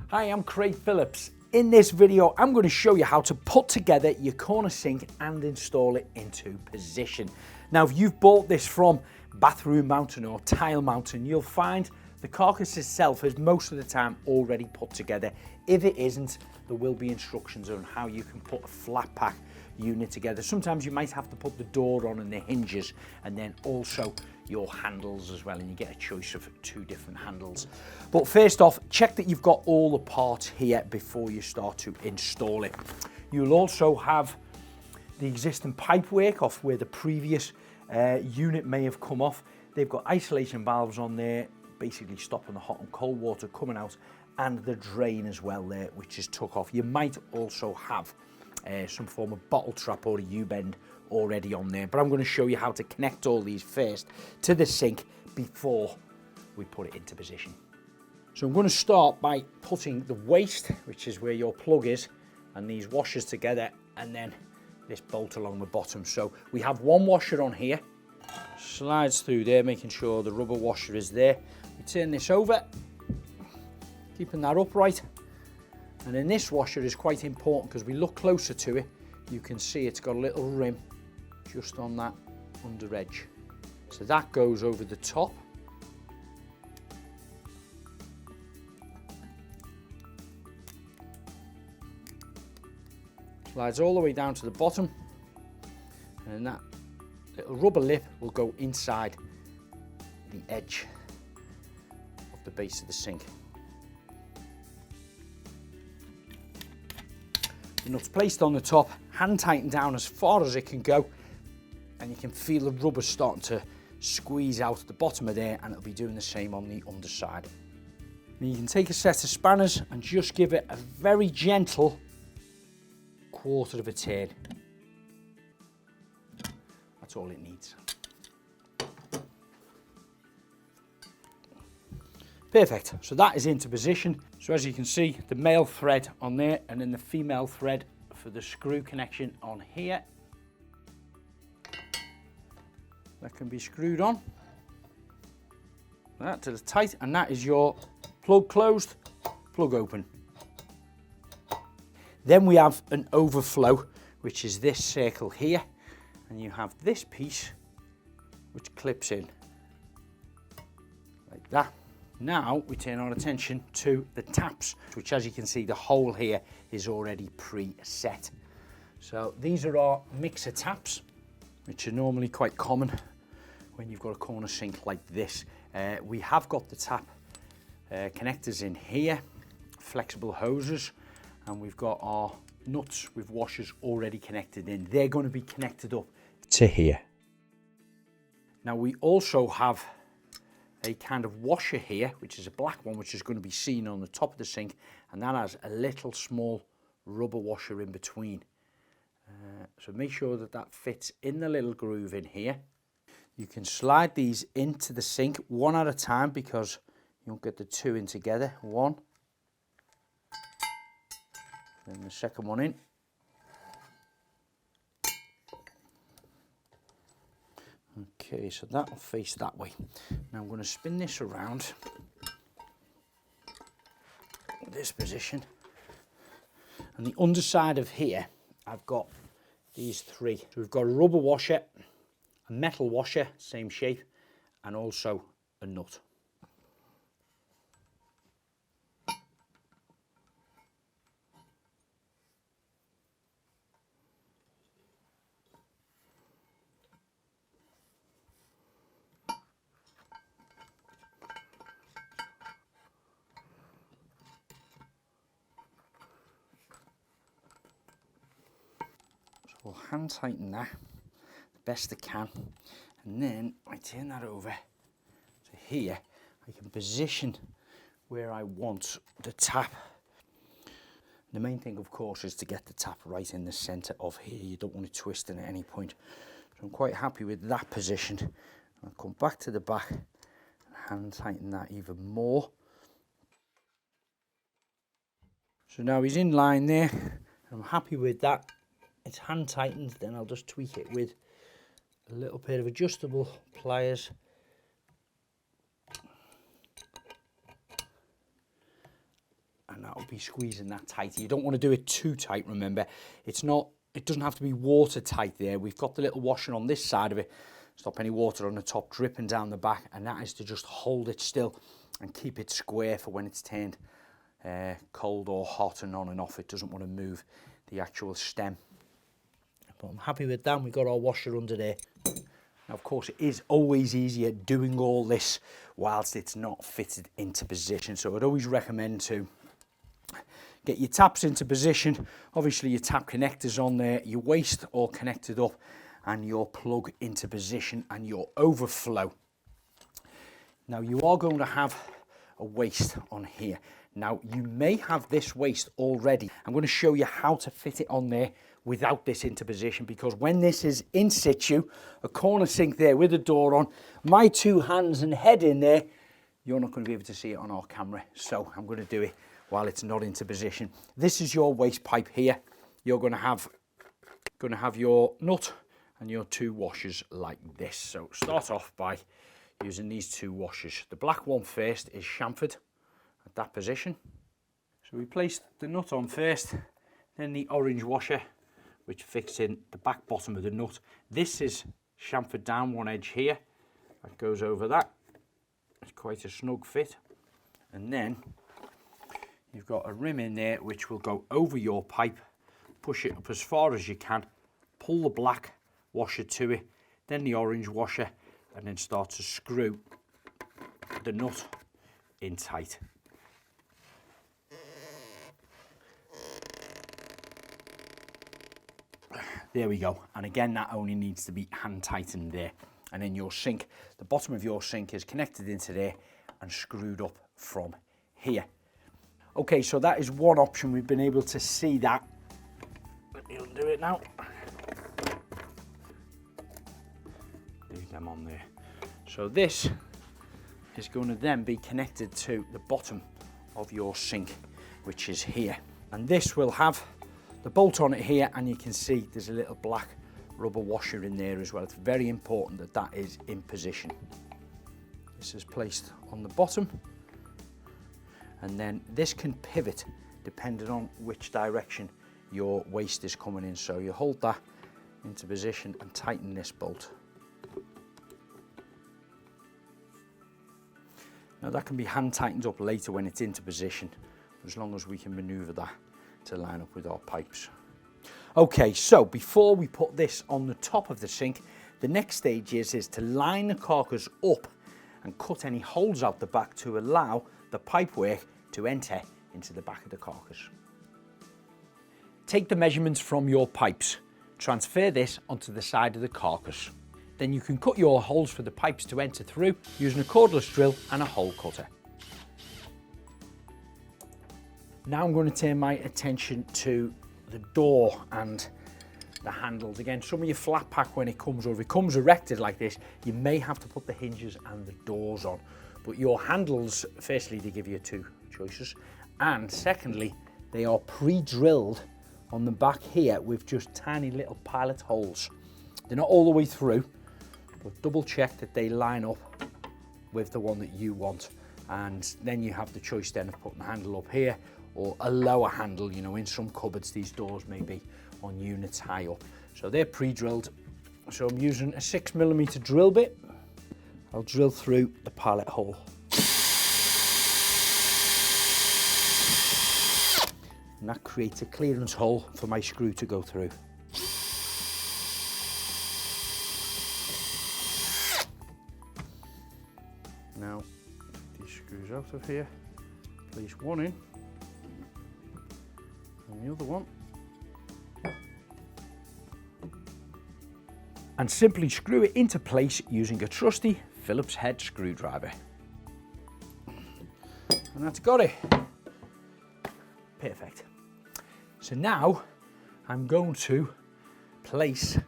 Hi, I'm Phillips. In this video, I'm going to show you how to put together your corner sink and install it into position. Now, if you've bought this from Bathroom Mountain or Tile Mountain, you'll find the carcass itself is most of the time already put together. If it isn't, there will be instructions on how you can put a flat pack unit together. Sometimes you might have to put the door on and the hinges, and then also your handles as well, and you get a choice of 2 different handles. But first off, check that you've got all the parts here before you start to install it. You'll also have the existing pipe work off where the previous unit may have come off. They've got isolation valves on there, basically stopping the hot and cold water coming out, and the drain as well there, which is took off. You might also have some form of bottle trap or a U-bend already on there, but I'm going to show you how to connect all these first to the sink before we put it into position. So I'm going to start by putting the waste, which is where your plug is, and these washers together, and then this bolt along the bottom. So we have one washer on here, slides through there, making sure the rubber washer is there. We turn this over, keeping that upright. And then this washer is quite important because we look closer to it, you can see it's got a little rim just on that under edge. So that goes over the top. Slides all the way down to the bottom, and then that little rubber lip will go inside the edge of the base of the sink. The nut's placed on the top, hand tightened down as far as it can go, and you can feel the rubber starting to squeeze out at the bottom of there, and it'll be doing the same on the underside. Now you can take a set of spanners and just give it a very gentle quarter of a turn. That's all it needs. Perfect, so that is into position. So as you can see, the male thread on there, and then the female thread for the screw connection on here. That can be screwed on. That to the tight, and that is your plug closed, plug open. Then we have an overflow, which is this circle here, and you have this piece which clips in like that. Now we turn our attention to the taps, which, as you can see, the hole here is already pre-set. So these are our mixer taps, which are normally quite common when you've got a corner sink like this. We have got the tap connectors in here, flexible hoses, and we've got our nuts with washers already connected in. They're going to be connected up to here. Now we also have a kind of washer here, which is a black one, which is going to be seen on the top of the sink, and that has a little small rubber washer in between. So make sure that that fits in the little groove in here. You can slide these into the sink one at a time because you won't get the 2 in together. One, then the second one in. Okay, so that will face that way. Now I'm going to spin this around this position, and the underside of here I've got these 3. So we've got a rubber washer, a metal washer, same shape, and also a nut. We'll hand tighten that the best I can, and then I turn that over to here. I can position where I want the tap. The main thing, of course, is to get the tap right in the centre of here. You don't want to twist it at any point. So I'm quite happy with that position. I'll come back to the back and hand tighten that even more. So now he's in line there. I'm happy with that. It's hand tightened, then I'll just tweak it with a little pair of adjustable pliers. and that'll be squeezing that tight. You don't want to do it too tight, remember. It doesn't have to be watertight there. We've got the little washer on this side of it, stop any water on the top dripping down the back, and that is to just hold it still and keep it square for when it's turned cold or hot and on and off. It doesn't want to move the actual stem. But I'm happy with that. We've got our washer under there. Now, of course, it is always easier doing all this whilst it's not fitted into position. So I'd always recommend to get your taps into position. Obviously, your tap connectors on there, your waste all connected up, and your plug into position and your overflow. Now, you are going to have a waste on here. Now, you may have this waste already. I'm going to show you how to fit it on there without this into position, because when this is in situ, a corner sink there with the door on, my two hands and head in there, you're not going to be able to see it on our camera. So I'm going to do it while it's not into position. This is your waste pipe here. You're going to have your nut and your two washers like this. So start off by using these two washers. The black one first is chamfered at that position. So we place the nut on first, then the orange washer, which fits in the back bottom of the nut. This is chamfered down one edge here. That goes over that. It's quite a snug fit. And then you've got a rim in there which will go over your pipe. Push it up as far as you can. Pull the black washer to it, then the orange washer, and then start to screw the nut in tight. There we go. And again, that only needs to be hand tightened there. And then your sink, the bottom of your sink is connected into there and screwed up from here. Okay, so that is one option. We've been able to see that. Let me undo it now. Leave them on there. So this is going to then be connected to the bottom of your sink, which is here. And this will have the bolt on it here, and you can see there's a little black rubber washer in there as well. It's very important that that is in position. This is placed on the bottom, and then this can pivot depending on which direction your waste is coming in. So you hold that into position and tighten this bolt. Now that can be hand tightened up later when it's into position, as long as we can maneuver that to line up with our pipes. Okay, so before we put this on the top of the sink, the next stage is to line the carcass up and cut any holes out the back to allow the pipework to enter into the back of the carcass. Take the measurements from your pipes, transfer this onto the side of the carcass. Then you can cut your holes for the pipes to enter through using a cordless drill and a hole cutter. Now I'm going to turn my attention to the door and the handles. Again, some of your flat pack, when it comes, or if it comes erected like this, you may have to put the hinges and the doors on. But your handles, firstly, they give you two choices. And secondly, they are pre-drilled on the back here with just tiny little pilot holes. They're not all the way through, but double check that they line up with the one that you want. And then you have the choice then of putting the handle up here or a lower handle. You know, in some cupboards, these doors may be on units high up. So they're pre-drilled. So I'm using a 6mm drill bit. I'll drill through the pilot hole. And that creates a clearance hole for my screw to go through. Now, these screws out of here, place one in, and the other one. And simply screw it into place using a trusty Phillips head screwdriver. And that's got it. Perfect. So now I'm going to place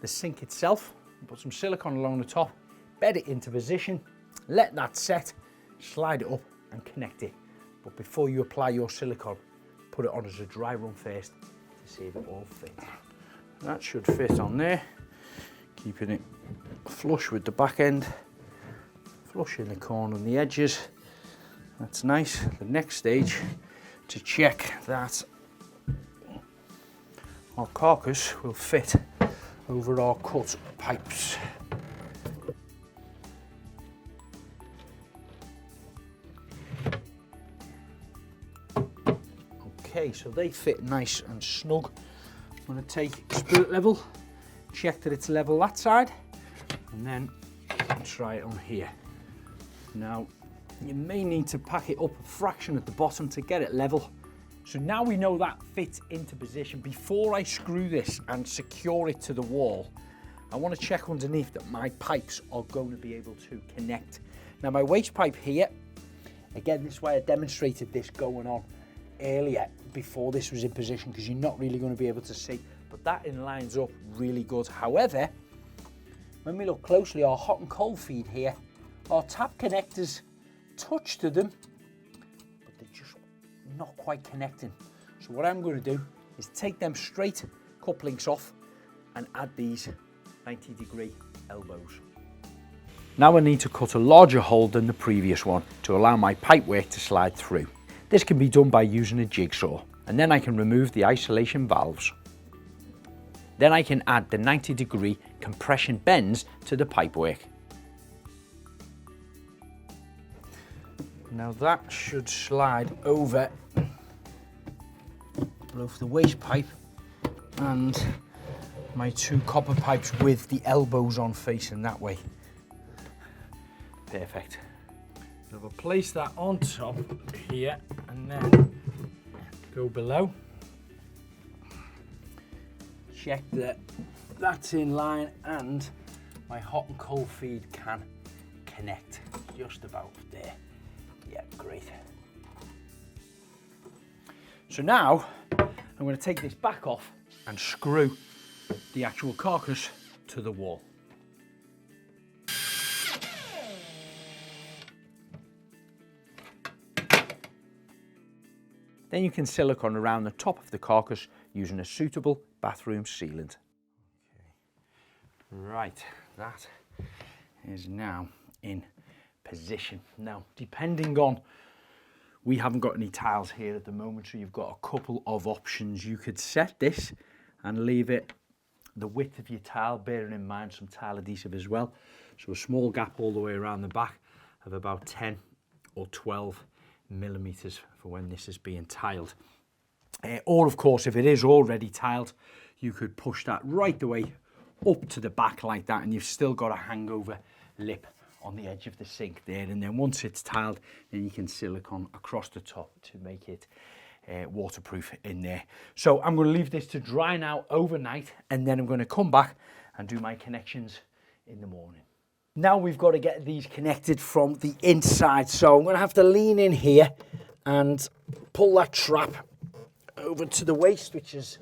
the sink itself, put some silicone along the top, bed it into position, let that set, slide it up and connect it. But before you apply your silicone, put it on as a dry run first to see if it all fits. That should fit on there, keeping it flush with the back end, flush in the corner and the edges. That's nice. The next stage, to check that our carcass will fit over our cut pipes. Okay, so they fit nice and snug. I'm going to take spirit level, check that it's level that side, and then try it on here. Now, you may need to pack it up a fraction at the bottom to get it level. So now we know that fits into position. Before I screw this and secure it to the wall, I want to check underneath that my pipes are going to be able to connect. Now my waste pipe here, again, this is why I demonstrated this going on earlier before this was in position, because you're not really going to be able to see, but that lines up really good. However, when we look closely, our hot and cold feed here, our tap connectors touch to them, but they're just not quite connecting. So what I'm going to do is take them straight couplings off and add these 90-degree elbows. Now I need to cut a larger hole than the previous one to allow my pipework to slide through. This can be done by using a jigsaw, and then I can remove the isolation valves. Then I can add the 90-degree compression bends to the pipework. Now that should slide over both the waste pipe and my two copper pipes with the elbows on facing that way. Perfect. So we'll place that on top here and then go below. Check that that's in line and my hot and cold feed can connect just about there. Yeah, great. So now I'm going to take this back off and screw the actual carcass to the wall. Then you can silicone around the top of the carcass using a suitable bathroom sealant. Okay. Right, that is now in position. Now, depending on, we haven't got any tiles here at the moment, so you've got a couple of options. You could set this and leave it the width of your tile, bearing in mind some tile adhesive as well. So a small gap all the way around the back of about 10 or 12 millimeters for when this is being tiled. Or of course, if it is already tiled, you could push that right the way up to the back like that, and you've still got a hangover lip on the edge of the sink there. And then once it's tiled, then you can silicone across the top to make it waterproof in there. So I'm going to leave this to dry now overnight, and then I'm going to come back and do my connections in the morning. Now we've got to get these connected from the inside, so I'm going to have to lean in here and pull that trap over to the waist, which is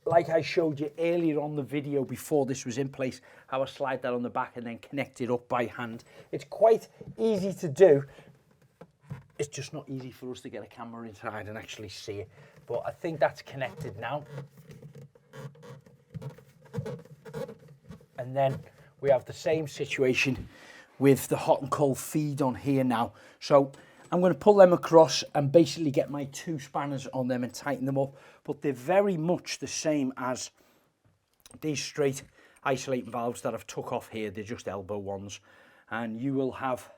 like I showed you earlier on the video before this was in place, how I slide that on the back and then connect it up by hand. It's quite easy to do. It's just not easy for us to get a camera inside and actually see it. But I think that's connected now. And then we have the same situation with the hot and cold feed on here now. So I'm going to pull them across and basically get my two spanners on them and tighten them up. But they're very much the same as these straight isolating valves that I've took off here. They're just elbow ones. And you will have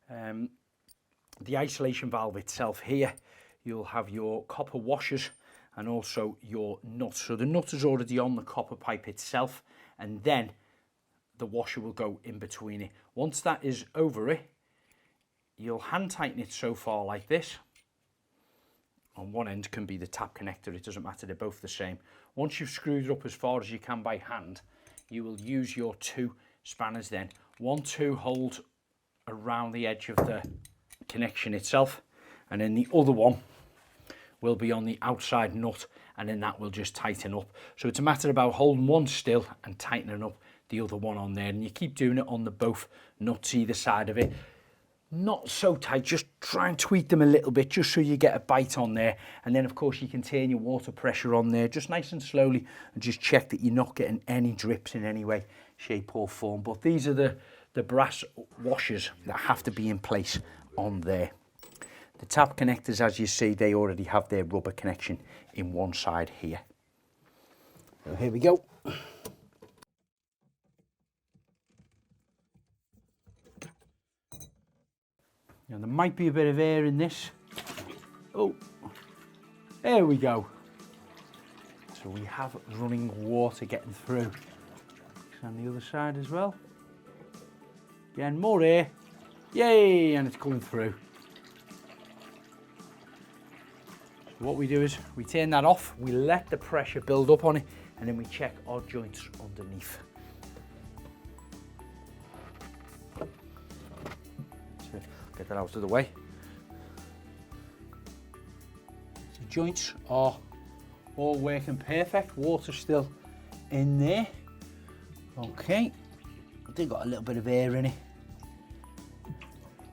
the isolation valve itself here. You'll have your copper washers and also your nut. So the nut is already on the copper pipe itself, and then the washer will go in between it. Once that is over it, you'll hand tighten it so far like this. On one end can be the tap connector, it doesn't matter, they're both the same. Once you've screwed it up as far as you can by hand, you will use your two spanners then. One to hold around the edge of the connection itself, and then the other one will be on the outside nut, and then that will just tighten up. So it's a matter about holding one still and tightening up the other one on there, and you keep doing it on the both nuts either side of it. Not so tight, just try and tweak them a little bit just so you get a bite on there. And then of course you can turn your water pressure on there just nice and slowly, and just check that you're not getting any drips in any way, shape or form. But these are the brass washers that have to be in place on there. The tap connectors, as you see, they already have their rubber connection in one side here. So here we go. Now there might be a bit of air in this. Oh, there we go. So we have running water getting through. On the other side as well. Again, more air. Yay, and it's coming through. So what we do is we turn that off, we let the pressure build up on it, and then we check our joints underneath. So get that out of the way. The joints are all working perfect. Water's still in there. Okay, they've got a little bit of air in it.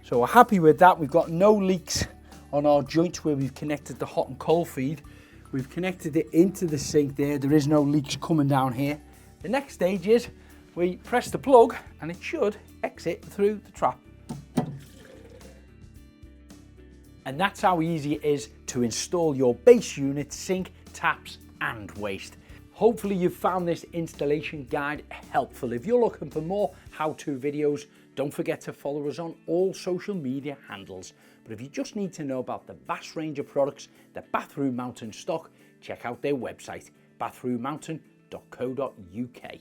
So we're happy with that. We've got no leaks on our joints where we've connected the hot and cold feed. We've connected it into the sink there. There is no leaks coming down here. The next stage is we press the plug and it should exit through the trap. And that's how easy it is to install your base unit, sink, taps and waste. Hopefully you've found this installation guide helpful. If you're looking for more how-to videos, don't forget to follow us on all social media handles. But if you just need to know about the vast range of products that Bathroom Mountain stock, check out their website, bathroommountain.co.uk.